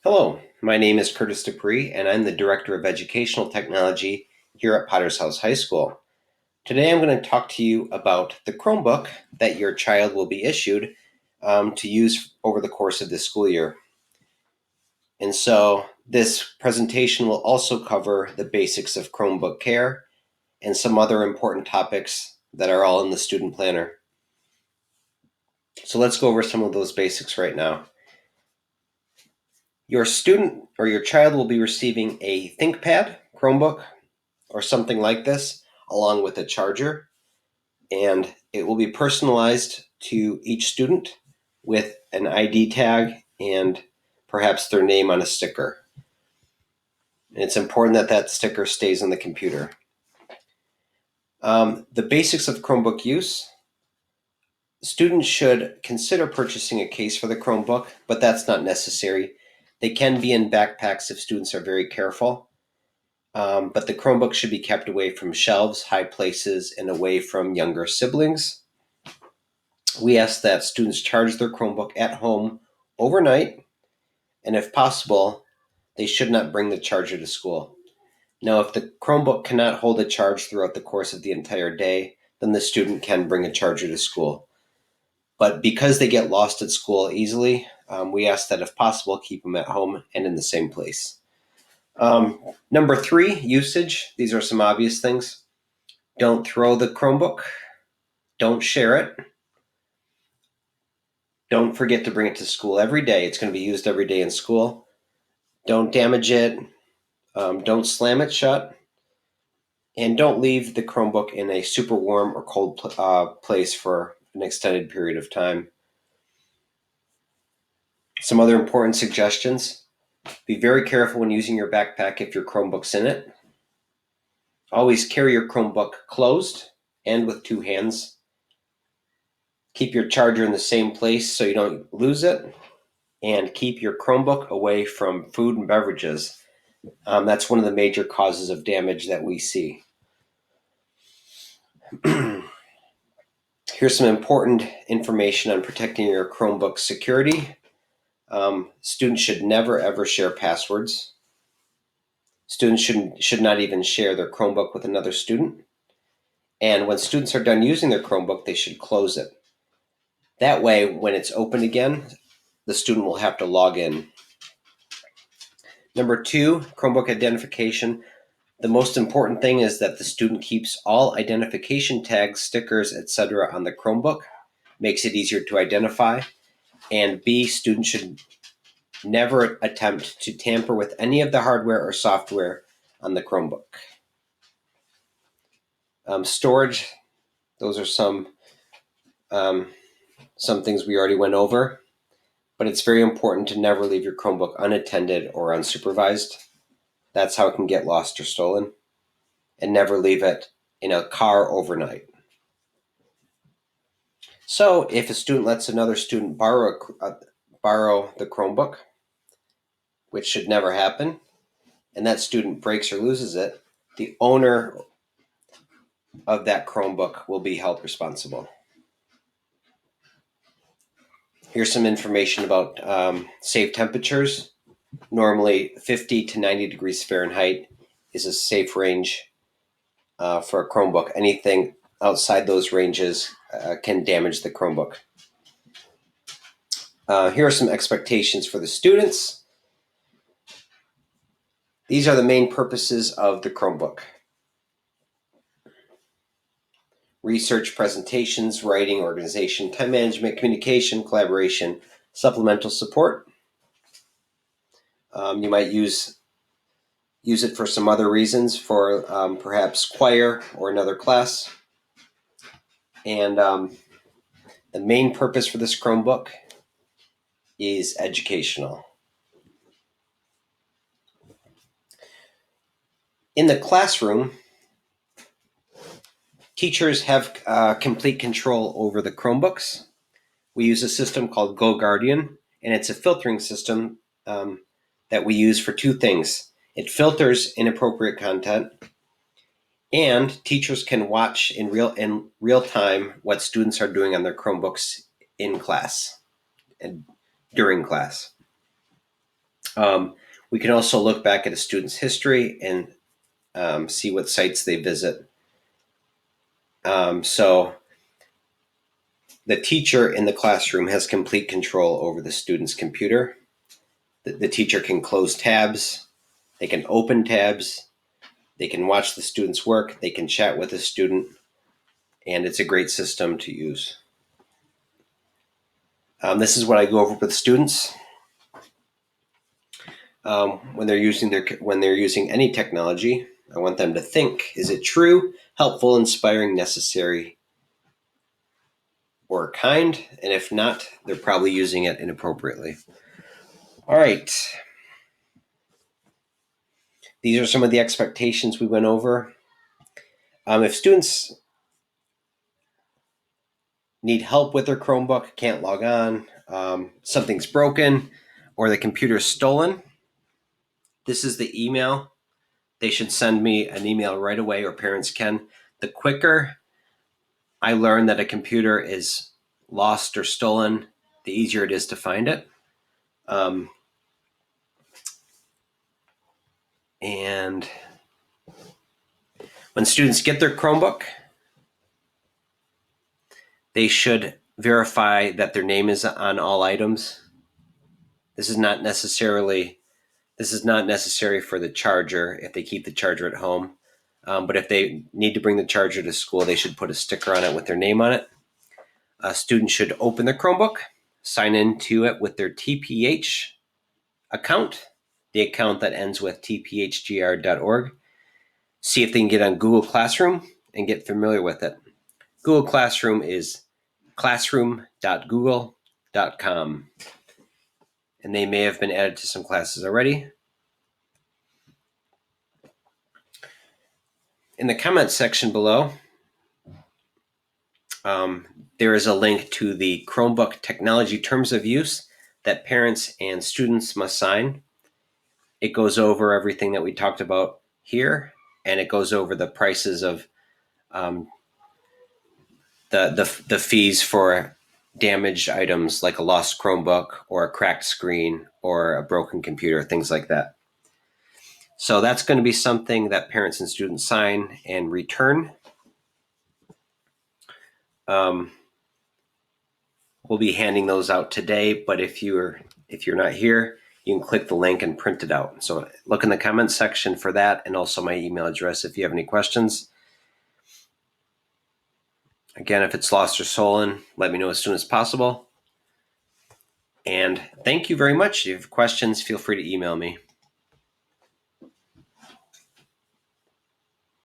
Hello, my name is cdepree, and I'm the Director of Educational Technology here at Potter's House High School. Today I'm going to talk to you about the Chromebook that your child will be issued to use over the course of this school year. And so this presentation will also cover the basics of Chromebook care and some other important topics that are all in the student planner. So let's go over some of those basics right now. Your student or your child will be receiving a ThinkPad Chromebook or something like this, along with a charger, and it will be personalized to each student with an ID tag and perhaps their name on a sticker. And it's important that that sticker stays on the computer. The basics of Chromebook use. Students should consider purchasing a case for the Chromebook, but that's not necessary. They can be in backpacks if students are very careful. But the Chromebook should be kept away from shelves, high places, and away from younger siblings. We ask that students charge their Chromebook at home overnight, and if possible, they should not bring the charger to school. Now, if the Chromebook cannot hold a charge throughout the course of the entire day, then the student can bring a charger to school. But because they get lost at school easily, we ask that if possible, keep them at home and in the same place. Number 3, usage. These are some obvious things. Don't throw the Chromebook. Don't share it. Don't forget to bring it to school every day. It's going to be used every day in school. Don't damage it. Don't slam it shut. And don't leave the Chromebook in a super warm or cold place for an extended period of time. Some other important suggestions. Be very careful when using your backpack if your Chromebook's in it. Always carry your Chromebook closed and with 2 hands. Keep your charger in the same place so you don't lose it. And keep your Chromebook away from food and beverages. That's one of the major causes of damage that we see. Here's some important information on protecting your Chromebook security. Students should never ever share passwords. Students should not even share their Chromebook with another student. And when students are done using their Chromebook, they should close it. That way, when it's open again, the student will have to log in. Number 2, Chromebook identification. The most important thing is that the student keeps all identification tags, stickers, etc. on the Chromebook. Makes it easier to identify. And B, students should never attempt to tamper with any of the hardware or software on the Chromebook. Storage, those are some things we already went over, but it's very important to never leave your Chromebook unattended or unsupervised. That's how it can get lost or stolen. And never leave it in a car overnight. So if a student lets another student borrow the Chromebook, which should never happen, and that student breaks or loses it, the owner of that Chromebook will be held responsible. Here's some information about safe temperatures. Normally 50 to 90 degrees Fahrenheit is a safe range for a Chromebook. Anything outside those ranges can damage the Chromebook. Here are some expectations for the students. These are the main purposes of the Chromebook. Research, presentations, writing, organization, time management, communication, collaboration, supplemental support. You might use it for some other reasons, for perhaps choir or another class. And the main purpose for this Chromebook is educational. In the classroom, teachers have complete control over the Chromebooks. We use a system called GoGuardian, and it's a filtering system that we use for 2 things. It filters inappropriate content, and teachers can watch in real time what students are doing on their Chromebooks in class and during class. We can also look back at a student's history and see what sites they visit. So the teacher in the classroom has complete control over the student's computer. The teacher can close tabs, they can open tabs, they can watch the student's work, they can chat with the student, and it's a great system to use. This is what I go over with students when they're using any technology. I want them to think: is it true, helpful, inspiring, necessary, or kind? And if not, they're probably using it inappropriately. All right. These are some of the expectations we went over. If students need help with their Chromebook, can't log on, something's broken, or the computer's stolen, this is the email. They should send me an email right away, or parents can. The quicker I learn that a computer is lost or stolen, the easier it is to find it. And when students get their Chromebook, they should verify that their name is on all items. This is not necessary for the charger if they keep the charger at home. But if they need to bring the charger to school, they should put a sticker on it with their name on it. A student should open their Chromebook, sign into it with their TPH account, the account that ends with tphgr.org. See if they can get on Google Classroom and get familiar with it. Google Classroom is classroom.google.com. And they may have been added to some classes already. In the comments section below, there is a link to the Chromebook technology terms of use that parents and students must sign. It goes over everything that we talked about here, and it goes over the prices of the fees for damaged items like a lost Chromebook or a cracked screen or a broken computer, things like that. So that's going to be something that parents and students sign and return. We'll be handing those out today, but if you're not here, you can click the link and print it out. So look in the comments section for that, and also my email address if you have any questions. Again, if it's lost or stolen, let me know as soon as possible. And thank you very much. If you have questions, feel free to email me.